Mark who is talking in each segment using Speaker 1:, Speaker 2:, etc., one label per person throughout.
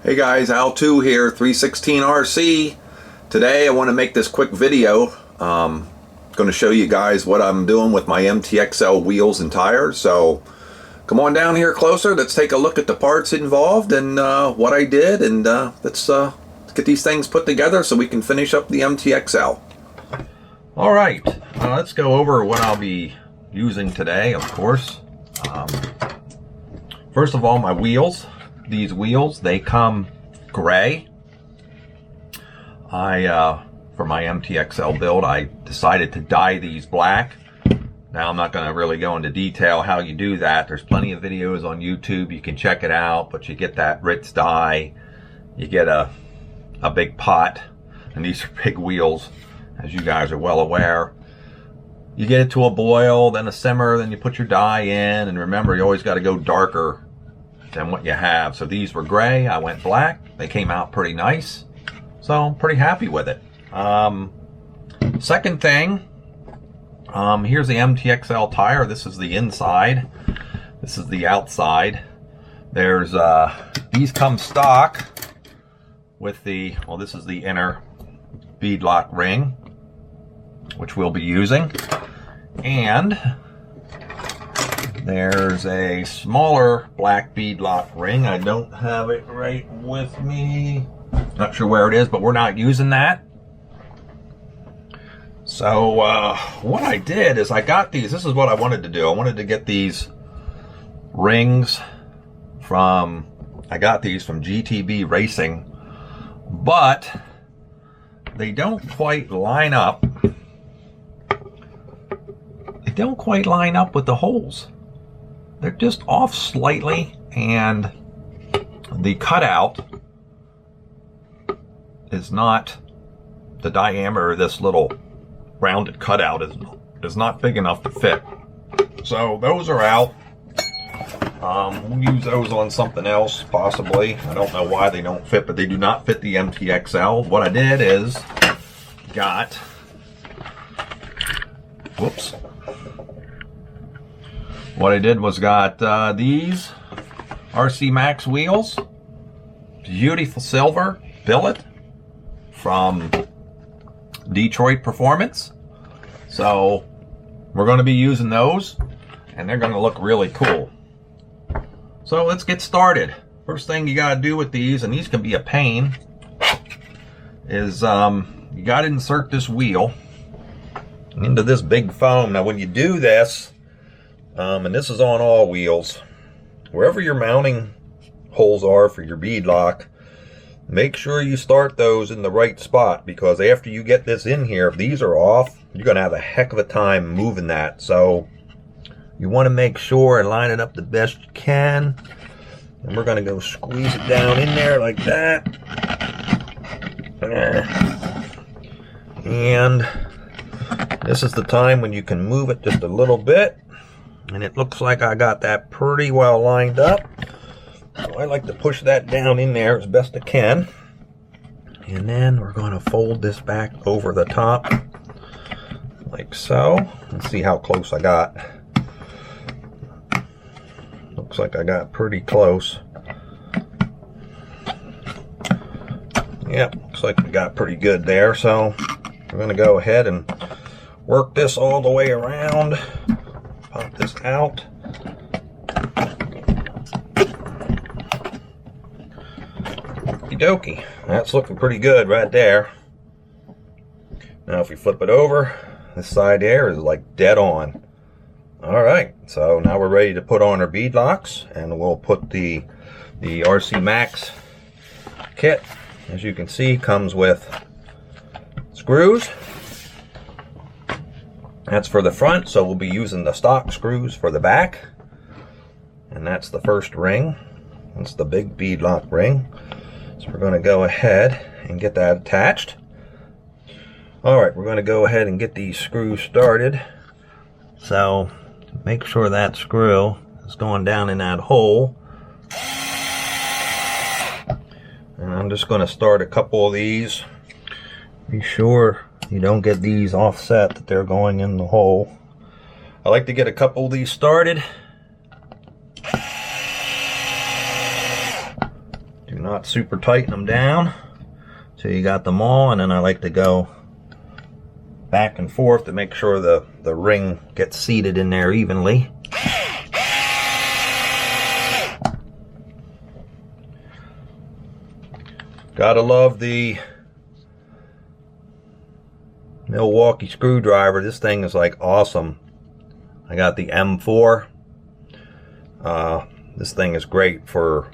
Speaker 1: Hey guys, Al2 here, 316RC. Today I want to make this quick video. Going to show you guys what I'm doing with my MTXL wheels and tires. So come on down here closer. Let's take a look at the parts involved and what I did, and let's get these things put together so we can finish up the MTXL. All right, let's go over what I'll be using today, of course. First of all, my wheels. These wheels, they come gray. For my MTXL build, I decided to dye these black. Now I'm not going to really go into detail how you do that. There's plenty of videos on YouTube, you can check it out. But you get that Ritz dye, you get a big pot, and these are big wheels, as you guys are well aware. You get it to a boil, then a simmer, then you put your dye in, and remember, you always got to go darker than what you have. So these were gray, I went black. They came out pretty nice, so I'm pretty happy with it. Second thing, here's the MTXL tire. This is the inside, this is the outside. There's these come stock with the, well, this is the inner beadlock ring, which we'll be using, and there's a smaller black beadlock ring. I don't have it right with me. Not sure where it is, but we're not using that. So what I did is I got these. This is what I wanted to do. I wanted to get these rings from, I got these from GTB Racing, but they don't quite line up. They don't quite line up with the holes. They're just off slightly, and the cutout is not, the diameter of this little rounded cutout is not big enough to fit. So those are out. We'll use those on something else, possibly. I don't know why they don't fit, but they do not fit the MTXL. What I did is got, whoops. What I did was got these RC Max wheels, beautiful silver billet from Detroit Performance. So we're going to be using those, and they're going to look really cool. So let's get started. First thing you got to do with these, and these can be a pain, is you got to insert this wheel into this big foam. Now when you do this, and this is on all wheels, wherever your mounting holes are for your beadlock, make sure you start those in the right spot, because after you get this in here, if these are off, you're going to have a heck of a time moving that. So you want to make sure and line it up the best you can, and we're going to go squeeze it down in there like that. And this is the time when you can move it just a little bit. And it looks like I got that pretty well lined up. So I like to push that down in there as best I can. And then we're going to fold this back over the top, like so. Let's see how close I got. Looks like I got pretty close. Yep, looks like we got pretty good there. So we're going to go ahead and work this all the way around. Pop this out. Okie dokie. That's looking pretty good right there. Now if we flip it over, this side there is like dead on. Alright, so now we're ready to put on our beadlocks, and we'll put the RC Max kit, as you can see, comes with screws. That's for the front, so we'll be using the stock screws for the back. And that's the first ring. That's the big beadlock ring. So we're going to go ahead and get that attached. Alright, we're going to go ahead and get these screws started. So make sure that screw is going down in that hole. And I'm just going to start a couple of these. Be sure you don't get these offset, that they're going in the hole. I like to get a couple of these started. not super tighten them down till you got them all, and then I like to go back and forth to make sure the ring gets seated in there evenly. Gotta love the Milwaukee screwdriver. This thing is like awesome. I got the M4. This thing is great for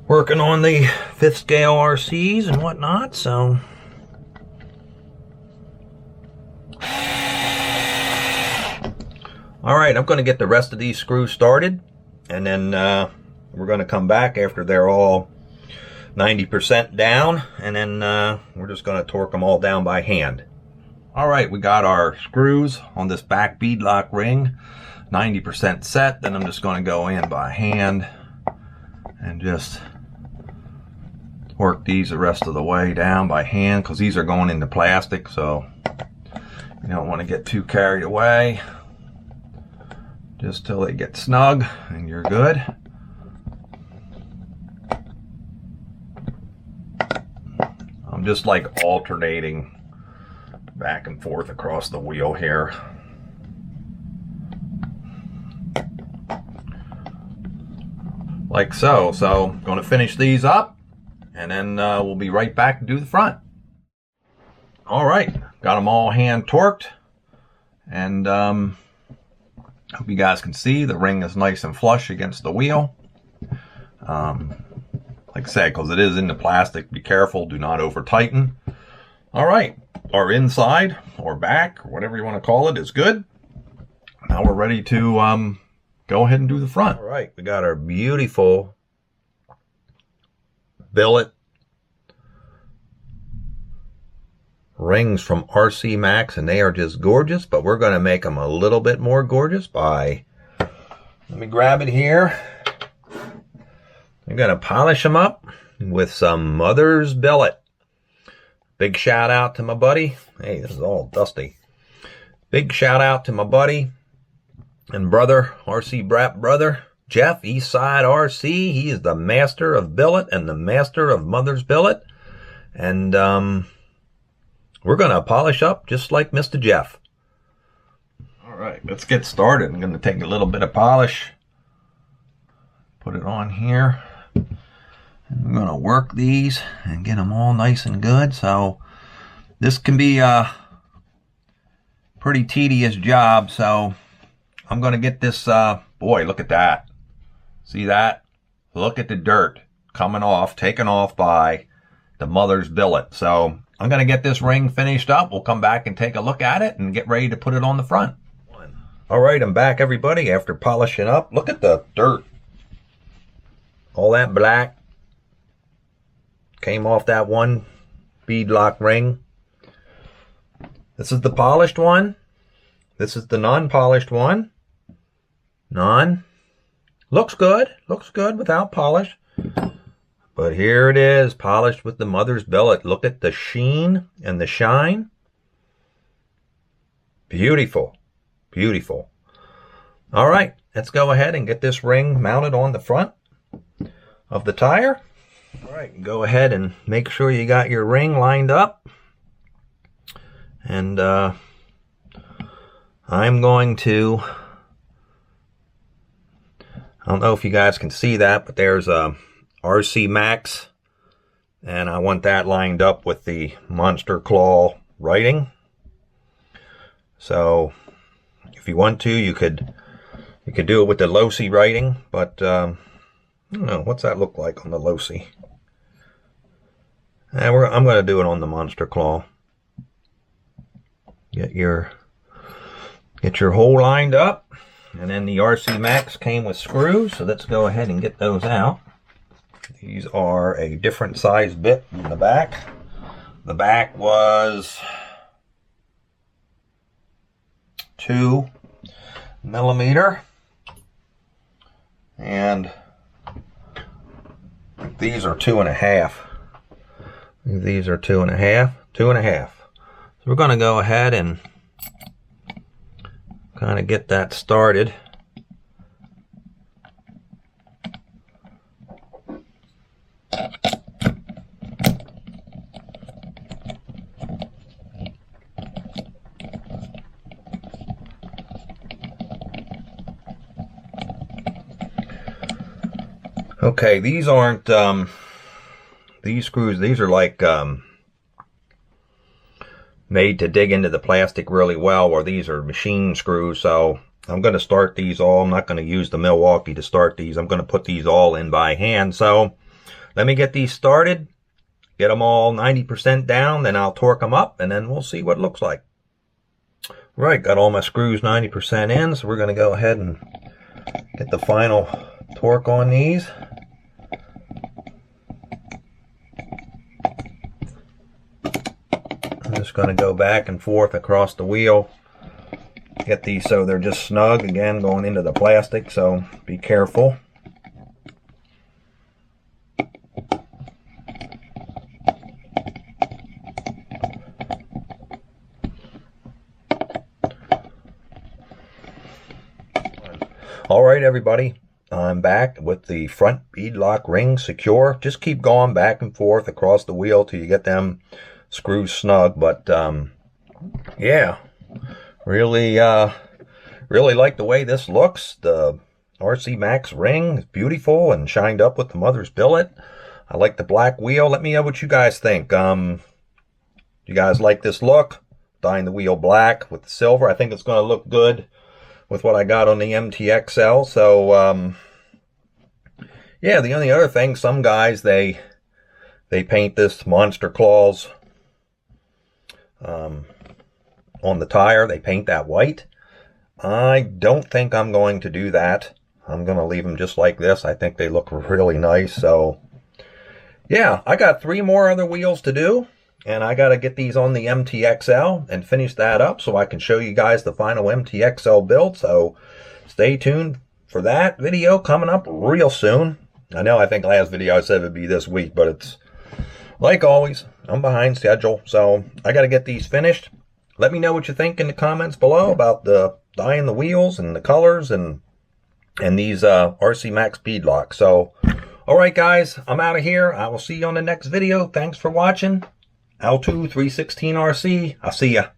Speaker 1: working on the 5th scale RCs and whatnot, so. Alright, I'm going to get the rest of these screws started, and then we're going to come back after they're all 90% down, and then we're just going to torque them all down by hand. Alright, we got our screws on this back beadlock ring 90% set. Then I'm just going to go in by hand and just work these the rest of the way down by hand, because these are going into plastic, so you don't want to get too carried away. Just till they get snug and you're good. I'm just like alternating back and forth across the wheel here. Like so. So I'm going to finish these up, and then we'll be right back to do the front. Alright, got them all hand torqued, and hope you guys can see the ring is nice and flush against the wheel. Like I said, because it is in the plastic, be careful, do not over tighten. Alright, our inside or back, or whatever you want to call it, is good. Now we're ready to go ahead and do the front. Alright, we got our beautiful billet rings from RC Max, and they are just gorgeous, but we're going to make them a little bit more gorgeous by, let me grab it here. I'm going to polish them up with some Mother's Billet. Big shout out to my buddy. Hey, this is all dusty. Big shout out to my buddy and brother, RC Brat brother, Jeff, Eastside RC. He is the master of billet and the master of Mother's Billet. And we're going to polish up just like Mr. Jeff. Alright, let's get started. I'm going to take a little bit of polish, put it on here. And we're going to work these and get them all nice and good. So this can be a pretty tedious job. So I'm going to get this, boy, look at that. See that? Look at the dirt coming off, taken off by the Mother's Billet. So I'm going to get this ring finished up. We'll come back and take a look at it and get ready to put it on the front. All right, I'm back, everybody, after polishing up. Look at the dirt. All that black came off that one beadlock ring. This is the polished one. This is the non-polished one. Looks good. Looks good without polish. But here it is, polished with the Mother's Billet. Look at the sheen and the shine. Beautiful. Beautiful. All right, let's go ahead and get this ring mounted on the front of the tire. All right, go ahead and make sure you got your ring lined up. And I'm going to, I don't know if you guys can see that, but there's a RC Max, and I want that lined up with the Monster Claw writing. So if you want to, you could do it with the Losi writing, but I don't know, what's that look like on the Losi? I'm going to do it on the Monster Claw. Get your hole lined up, and then the RC Max came with screws, so let's go ahead and get those out. These are a different size bit in the back. The back was 2 millimeter, and these are 2.5. These are 2.5, 2.5. So we're going to go ahead and kind of get that started. Okay, these aren't, these screws, these are like made to dig into the plastic really well, or these are machine screws. So I'm going to start these all. I'm not going to use the Milwaukee to start these. I'm going to put these all in by hand. So let me get these started, get them all 90% down, then I'll torque them up, and then we'll see what it looks like. Right, got all my screws 90% in, so we're going to go ahead and get the final torque on these. I'm just going to go back and forth across the wheel, get these so they're just snug, again going into the plastic, so be careful. Alright everybody, I'm back with the front beadlock ring secure. Just keep going back and forth across the wheel till you get them screws snug. But yeah, really like the way this looks. The RC Max ring is beautiful and shined up with the mother's billet. I like the black wheel. Let me know what you guys think. You guys like this look? Dyeing the wheel black with the silver. I think it's going to look good with what I got on the MTXL. So yeah, the only other thing, some guys they paint this monster claws on the tire. They paint that white. I don't think I'm going to do that. I'm going to leave them just like this. I think they look really nice. So yeah, I got 3 more other wheels to do, and I got to get these on the MTXL and finish that up so I can show you guys the final MTXL build. So stay tuned for that video coming up real soon. I think last video I said it would be this week, but it's like always, I'm behind schedule. So I got to get these finished. Let me know what you think in the comments below about the dyeing the wheels and the colors and these RC Max beadlocks. So alright guys, I'm out of here. I will see you on the next video. Thanks for watching. L2 316RC. I'll see ya.